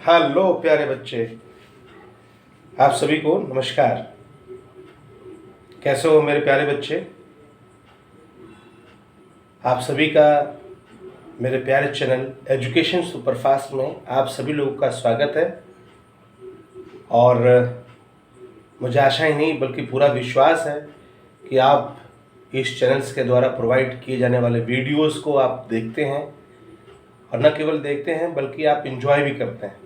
Hello प्यारे बच्चे, आप सभी को नमस्कार। कैसे हो मेरे प्यारे बच्चे? आप सभी का मेरे प्यारे चैनल एजुकेशन सुपरफास्ट में आप सभी लोगों का स्वागत है। और मुझे आशा ही नहीं बल्कि पूरा विश्वास है कि आप इस चैनल्स के द्वारा प्रोवाइड किए जाने वाले वीडियोस को आप देखते हैं, और न केवल देखते हैं बल्कि आप एंजॉय भी करते हैं।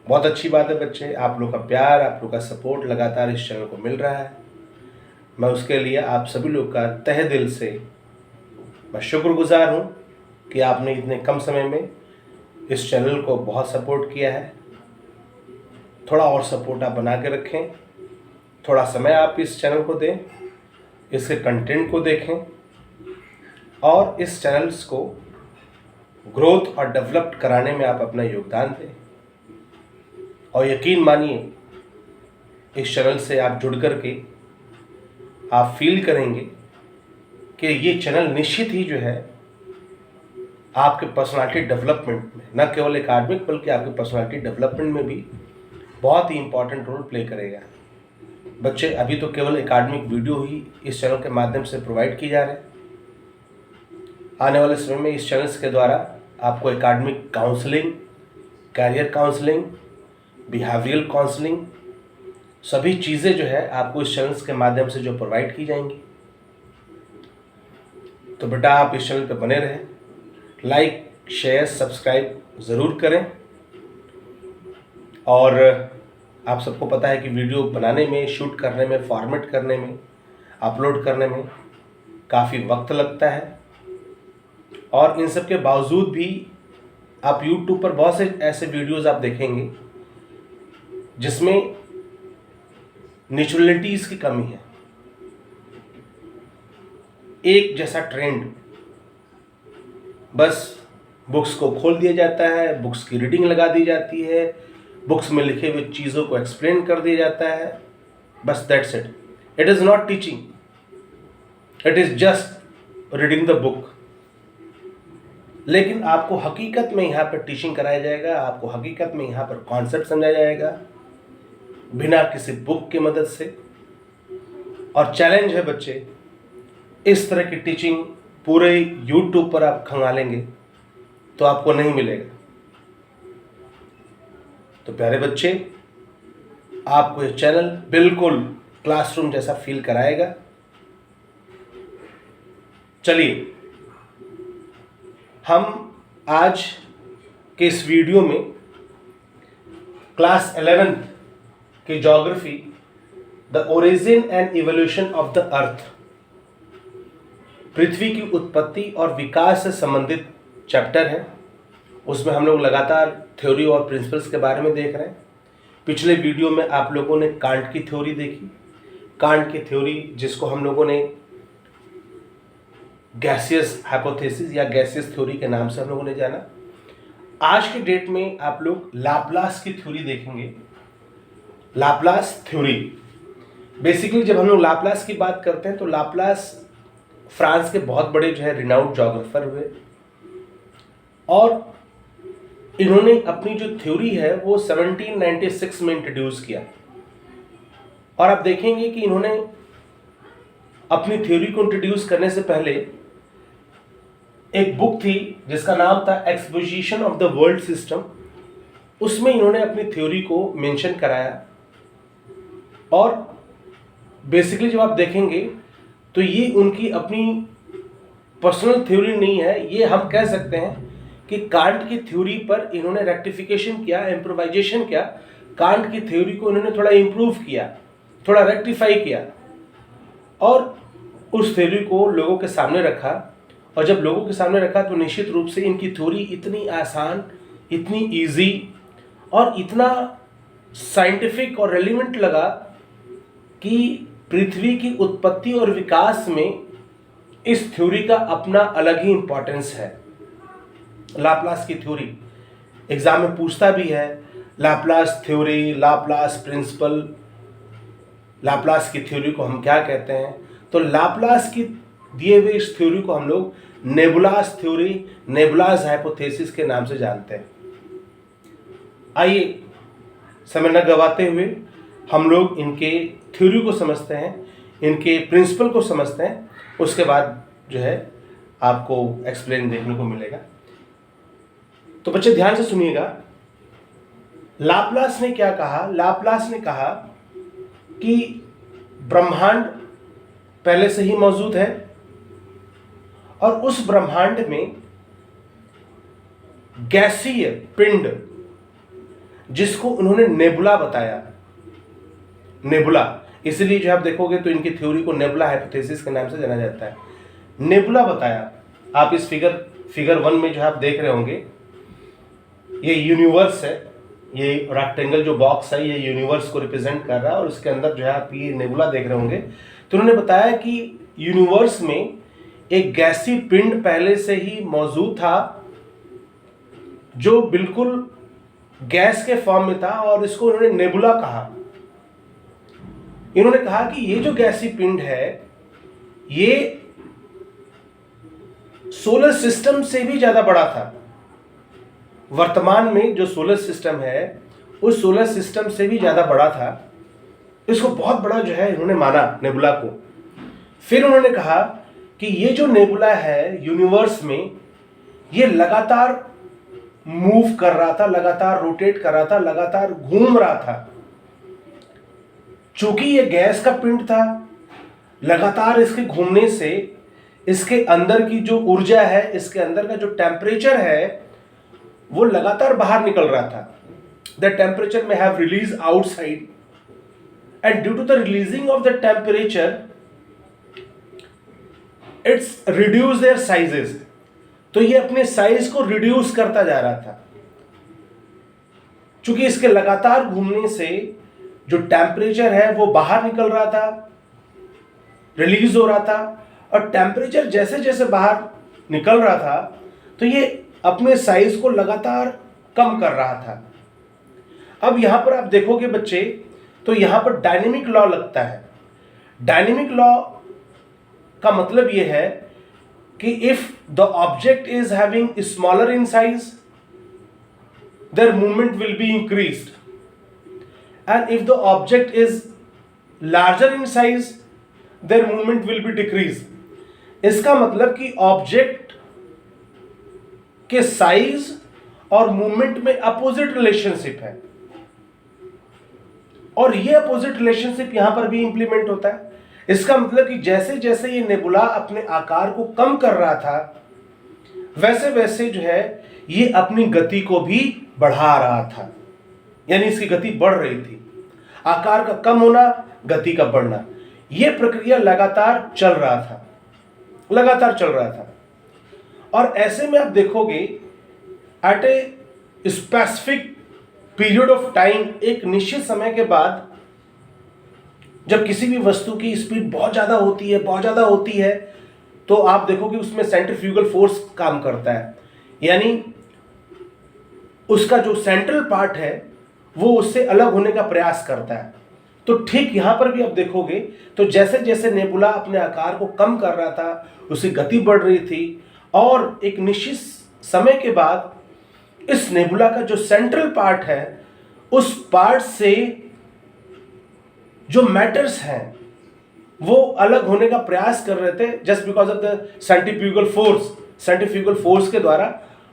बहुत अच्छी बात है बच्चे, आप लोग का प्यार, आप लोग का सपोर्ट लगातार इस चैनल को मिल रहा है। मैं उसके लिए आप सभी लोग का तहे दिल से मैं शुक्रगुजार हूँ कि आपने इतने कम समय में इस चैनल को बहुत सपोर्ट किया है। थोड़ा और सपोर्ट आप बना के रखें, थोड़ा समय आप इस चैनल को दें, इसके कंटेंट को देखें और इस चैनल्स को ग्रोथ और डेवलप कराने में आप अपना योगदान दें। और यकीन मानिए, इस चैनल से आप जुड़ करके आप फील करेंगे कि ये चैनल निश्चित ही जो है आपके पर्सनालिटी डेवलपमेंट में, न केवल एकेडमिक बल्कि आपके पर्सनालिटी डेवलपमेंट में भी बहुत ही इम्पॉर्टेंट रोल प्ले करेगा। बच्चे, अभी तो केवल एकेडमिक वीडियो ही इस चैनल के माध्यम से प्रोवाइड की जा रहे हैं। आने वाले समय में इस चैनल्स के द्वारा आपको academic counselling, career counselling, behavioural counselling, सभी चीज़ें जो है आपको इस चैनल्स के माध्यम से जो प्रोवाइड की जाएंगी। तो बेटा, आप इस चैनल पे बने रहें, लाइक, शेयर, सब्सक्राइब ज़रूर करें। और आप सबको पता है कि वीडियो बनाने में, शूट करने में, फॉर्मेट करने में, अपलोड करने में काफ़ी वक्त लगता है। और इन सब के बावजूद भी आप YouTube पर बहुत से ऐसे वीडियोज़ आप देखेंगे जिसमें नेचुरलिटीज़ की कमी है। एक जैसा ट्रेंड, बस बुक्स को खोल दिया जाता है, बुक्स की रीडिंग लगा दी जाती है, बुक्स में लिखे हुए चीज़ों को एक्सप्लेन कर दिया जाता है, बस that's it. It is not teaching, it is just reading the book. लेकिन आपको हकीकत में यहाँ पर टीचिंग कराया जाएगा, आपको हकीकत में यहाँ पर कॉन्सेप्ट समझाया जाएगा बिना किसी बुक की मदद से। और चैलेंज है बच्चे, इस तरह की टीचिंग पूरे YouTube पर आप खंगालेंगे तो आपको नहीं मिलेगा। तो प्यारे बच्चे, आपको ये चैनल बिल्कुल क्लासरूम जैसा फील कराएगा। चलिए, हम आज के इस वीडियो में क्लास 11th की geography, the origin and evolution of the earth, पृथ्वी की उत्पत्ति और विकास से संबंधित चैप्टर है। उसमें हम लोग लगातार थ्योरी और प्रिंसिपल्स के बारे में देख रहे हैं। पिछले वीडियो में आप लोगों ने कांट की थ्योरी देखी, कांट की थ्योरी जिसको हम लोगों ने गैसियस हाइपोथेसिस या गैसियस थ्योरी के नाम से हम लोगों ने जाना। आज के डेट में आप लोग लाप्लास की थ्योरी देखेंगे। लाप्लास थ्योरी, बेसिकली जब हम लोग लाप्लास की बात करते हैं तो लाप्लास फ्रांस के बहुत बड़े जो है रिनाउंड जोग्राफर हुए, और इन्होंने अपनी जो थ्योरी है वो 1796 में इंट्रोड्यूस किया। और आप देखेंगे कि इन्होंने अपनी थ्योरी को इंट्रोड्यूस करने से पहले एक बुक थी जिसका नाम था exposition of the world system, उसमें इन्होंने अपनी थ्योरी को मेंशन कराया। और बेसिकली जब आप देखेंगे तो ये उनकी अपनी पर्सनल थ्योरी नहीं है, ये हम कह सकते हैं कि कांट की थ्योरी पर इन्होंने रेक्टिफिकेशन किया, इम्प्रोवाइजेशन किया। कांट की थ्योरी को इन्होंने थोड़ा इम्प्रूव किया, थोड़ा रेक्टिफाई किया और उस थ्योरी को लोगों के सामने रखा। और जब लोगों के सामने रखा तो निश्चित रूप से इनकी थ्योरी इतनी आसान, इतनी ईजी और इतना साइंटिफिक और रेलिवेंट लगा कि पृथ्वी की उत्पत्ति और विकास में इस थ्योरी का अपना अलग ही इंपॉर्टेंस है। लाप्लास की थ्योरी एग्जाम में पूछता भी है, Laplace theory, Laplace principle, Laplace की थ्योरी को हम क्या कहते हैं? तो लाप्लास की दिए हुए इस थ्योरी को हम लोग नेबुलास थ्योरी, नेबुलास हाइपोथेसिस के नाम से जानते हैं। आइए समय न गवाते हुए हम लोग इनके थ्योरी को समझते हैं, इनके प्रिंसिपल को समझते हैं, उसके बाद जो है आपको एक्सप्लेन देखने को मिलेगा। तो बच्चे ध्यान से सुनिएगा, लाप्लास ने क्या कहा? लाप्लास ने कहा कि ब्रह्मांड पहले से ही मौजूद है और उस ब्रह्मांड में गैसीय पिंड, जिसको उन्होंने नेबुला बताया, नेबुला, इसलिए जो आप देखोगे तो इनकी थ्योरी को नेबुला हाइपोथेसिस के नाम से जाना जाता है। नेबुला बताया। आप इस फिगर 1 में जो आप देख रहे होंगे, ये यूनिवर्स है, ये रेक्टेंगल जो बॉक्स है ये यूनिवर्स को रिप्रेजेंट कर रहा है और उसके अंदर जो है आप ये नेबुला देख रहे होंगे। तो उन्होंने बताया कि यूनिवर्स में एक गैसीय पिंड पहले से ही मौजूद था जो बिल्कुल गैस के फॉर्म में था और इसको उन्होंने नेबुला कहा। इन्होंने कहा कि ये जो गैसीय पिंड है ये सोलर सिस्टम से भी ज्यादा बड़ा था। वर्तमान में जो सोलर सिस्टम है उस सोलर सिस्टम से भी ज्यादा बड़ा था। इसको बहुत बड़ा जो है इन्होंने माना नेबुला को। फिर उन्होंने कहा कि ये जो नेबुला है यूनिवर्स में, ये लगातार मूव कर रहा था, लगातार रोटेट कर रहा था, लगातार घूम रहा था। चूंकि ये गैस का पिंड था, लगातार इसके घूमने से इसके अंदर की जो ऊर्जा है, इसके अंदर का जो टेम्परेचर है वो लगातार बाहर निकल रहा था। द टेम्परेचर में have release outside and due to the releasing of the temperature it's reduce their sizes. तो ये अपने साइज को रिड्यूस करता जा रहा था। चूंकि इसके लगातार घूमने से जो टेम्परेचर है वो बाहर निकल रहा था, रिलीज हो रहा था, और टेम्परेचर जैसे जैसे बाहर निकल रहा था तो ये अपने साइज को लगातार कम कर रहा था। अब यहां पर आप देखोगे बच्चे तो यहां पर डायनेमिक लॉ लगता है। डायनेमिक लॉ का मतलब यह है कि if the object is having smaller in size there movement will be increased, and if the object is larger in size their movement will be decreased। इसका मतलब कि ऑब्जेक्ट के साइज और मूवमेंट में अपोजिट रिलेशनशिप है और ये opposite relationship यहां पर भी इंप्लीमेंट होता है। इसका मतलब कि जैसे जैसे ये नेबुला अपने आकार को कम कर रहा था वैसे वैसे जो है ये अपनी गति को भी बढ़ा रहा था, यानी इसकी गति बढ़ रही थी। आकार का कम होना, गति का बढ़ना, यह प्रक्रिया लगातार चल रहा था, लगातार चल रहा था। और ऐसे में आप देखोगे at a specific period of time, एक निश्चित समय के बाद जब किसी भी वस्तु की स्पीड बहुत ज्यादा होती है, बहुत ज्यादा होती है, तो आप देखोगे उसमें सेंट्रीफ्यूगल फोर्स काम करता है, यानी उसका जो सेंट्रल पार्ट है वो उससे अलग होने का प्रयास करता है। तो ठीक यहां पर भी आप देखोगे तो जैसे जैसे नेबुला अपने आकार को कम कर रहा था उसकी गति बढ़ रही थी और एक निश्चित समय के बाद इस नेबुला का जो सेंट्रल पार्ट है उस पार्ट से जो मैटर्स हैं वो अलग होने का प्रयास कर रहे थे just because of the centrifugal force के द्वारा।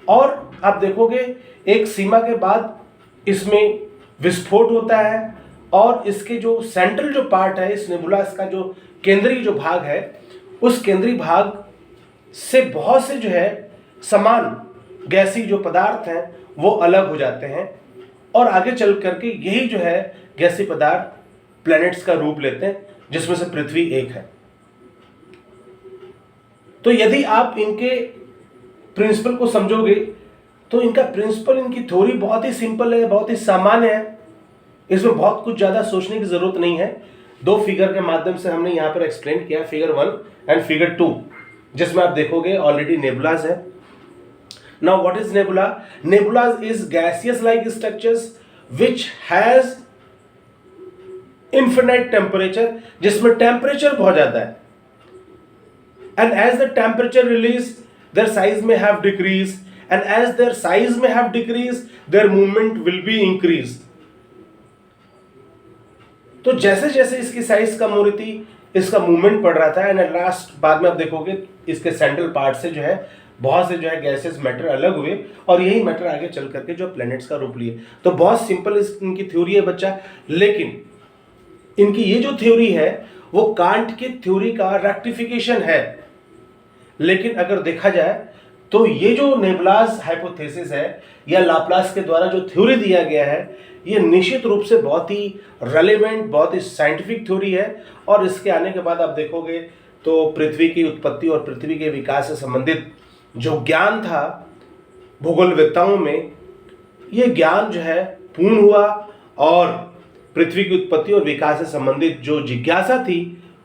और आप देखोगे एक सीमा के बाद इसमें विस्फोट होता है और इसके जो सेंट्रल जो पार्ट है इस नेबुला, इसका जो केंद्रीय जो भाग है उस केंद्रीय भाग से बहुत से जो है समान गैसीय जो पदार्थ हैं वो अलग हो जाते हैं और आगे चल करके यही जो है गैसीय पदार्थ प्लैनेट्स का रूप लेते हैं, जिसमें से पृथ्वी एक है। तो यदि आप इनके प्रिंसिपल को समझोगे तो इनका प्रिंसिपल, इनकी थ्योरी बहुत ही सिंपल है, बहुत ही सामान्य है, इसमें बहुत कुछ ज्यादा सोचने की जरूरत नहीं है। दो फिगर के माध्यम से हमने यहां पर एक्सप्लेन किया, फिगर 1 एंड फिगर 2, जिसमें आप देखोगे ऑलरेडी नेबुलाज है। Now what is nebula? Nebulas is gaseous like structures which has infinite temperature, जिसमें टेम्परेचर बहुत ज्यादा है, and as the temperature release their size में have decrease and as their size may have decreased, their movement will be increased. तो जैसे जैसे इसकी size कम हो रही थी, इसका मूवमेंट बढ़ रहा था, एंड लास्ट बाद में आप देखोगे इसके सेंट्रल पार्ट से जो है बहुत से जो है गैसेस मैटर अलग हुए, और यही मैटर आगे चल करके जो प्लैनेट्स का रूप लिए। तो बहुत सिंपल इनकी थ्योरी है बच्चा, लेकिन इनकी ये जो थ्योरी है वो कांट की थ्योरी का रेक्टिफिकेशन है। लेकिन अगर देखा जाए तो ये जो नेबुलास हाइपोथेसिस है या लाप्लास के द्वारा जो थ्योरी दिया गया है, ये निश्चित रूप से बहुत ही रेलेवेंट, बहुत ही साइंटिफिक थ्योरी है। और इसके आने के बाद आप देखोगे तो पृथ्वी की उत्पत्ति और पृथ्वी के विकास से संबंधित जो ज्ञान था भूगोलवेत्ताओं में, ये ज्ञान जो है पूर्ण हुआ, और पृथ्वी की उत्पत्ति और विकास से संबंधित जो जिज्ञासा थी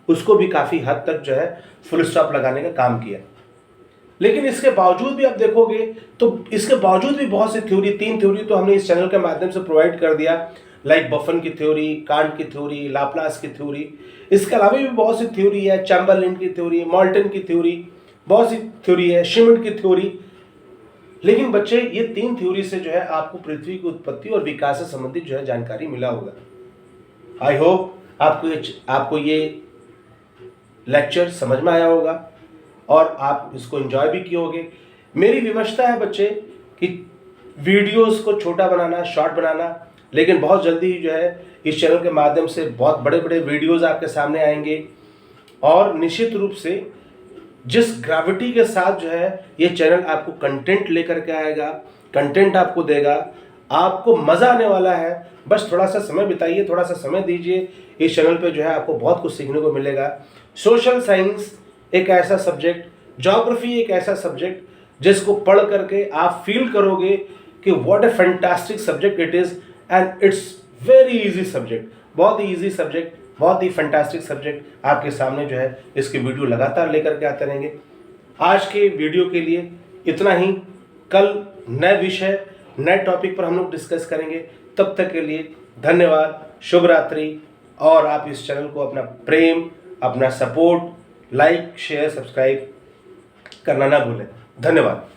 उसको भी काफ़ी हद तक जो है फुल स्टॉप लगाने का काम किया। लेकिन इसके बावजूद भी आप देखोगे तो इसके बावजूद भी बहुत सी थ्योरी, 3 थ्योरी तो हमने इस चैनल के माध्यम से प्रोवाइड कर दिया, लाइक बफन की थ्योरी, कांट की थ्योरी, लाप्लास की थ्योरी। इसके अलावा भी बहुत सी थ्योरी है, चैम्बरलेन की थ्योरी, मॉल्टन की थ्योरी, बहुत सी थ्योरी है, श्मिट की थ्योरी। लेकिन बच्चे ये 3 थ्योरी से जो है आपको पृथ्वी की उत्पत्ति और विकास से संबंधित जो है जानकारी मिला होगा। आई होप आपको ये लेक्चर समझ में आया होगा और आप इसको एंजॉय भी किए होंगे। मेरी विवशता है बच्चे कि वीडियोस को छोटा बनाना, शॉर्ट बनाना, लेकिन बहुत जल्दी जो है इस चैनल के माध्यम से बहुत बड़े बड़े वीडियोस आपके सामने आएंगे। और निश्चित रूप से जिस ग्रेविटी के साथ जो है ये चैनल आपको कंटेंट लेकर के आएगा, कंटेंट आपको देगा, आपको मज़ा आने वाला है। बस थोड़ा सा समय बिताइए, थोड़ा सा समय दीजिए, इस चैनल पे जो है आपको बहुत कुछ सीखने को मिलेगा। सोशल साइंस एक ऐसा सब्जेक्ट, ज्योग्राफी एक ऐसा सब्जेक्ट जिसको पढ़ करके आप फील करोगे कि what A fantastic subject it is, and it's very easy subject, बहुत ही इजी सब्जेक्ट, बहुत ही फैंटास्टिक सब्जेक्ट आपके सामने जो है इसके वीडियो लगातार लेकर के आते रहेंगे। आज के वीडियो के लिए इतना ही। कल नए विषय, नए टॉपिक पर हम लोग डिस्कस करेंगे। तब तक के लिए धन्यवाद, शुभ रात्रि। और आप इस चैनल को अपना प्रेम, अपना सपोर्ट, लाइक, शेयर, सब्सक्राइब करना ना भूलें। धन्यवाद।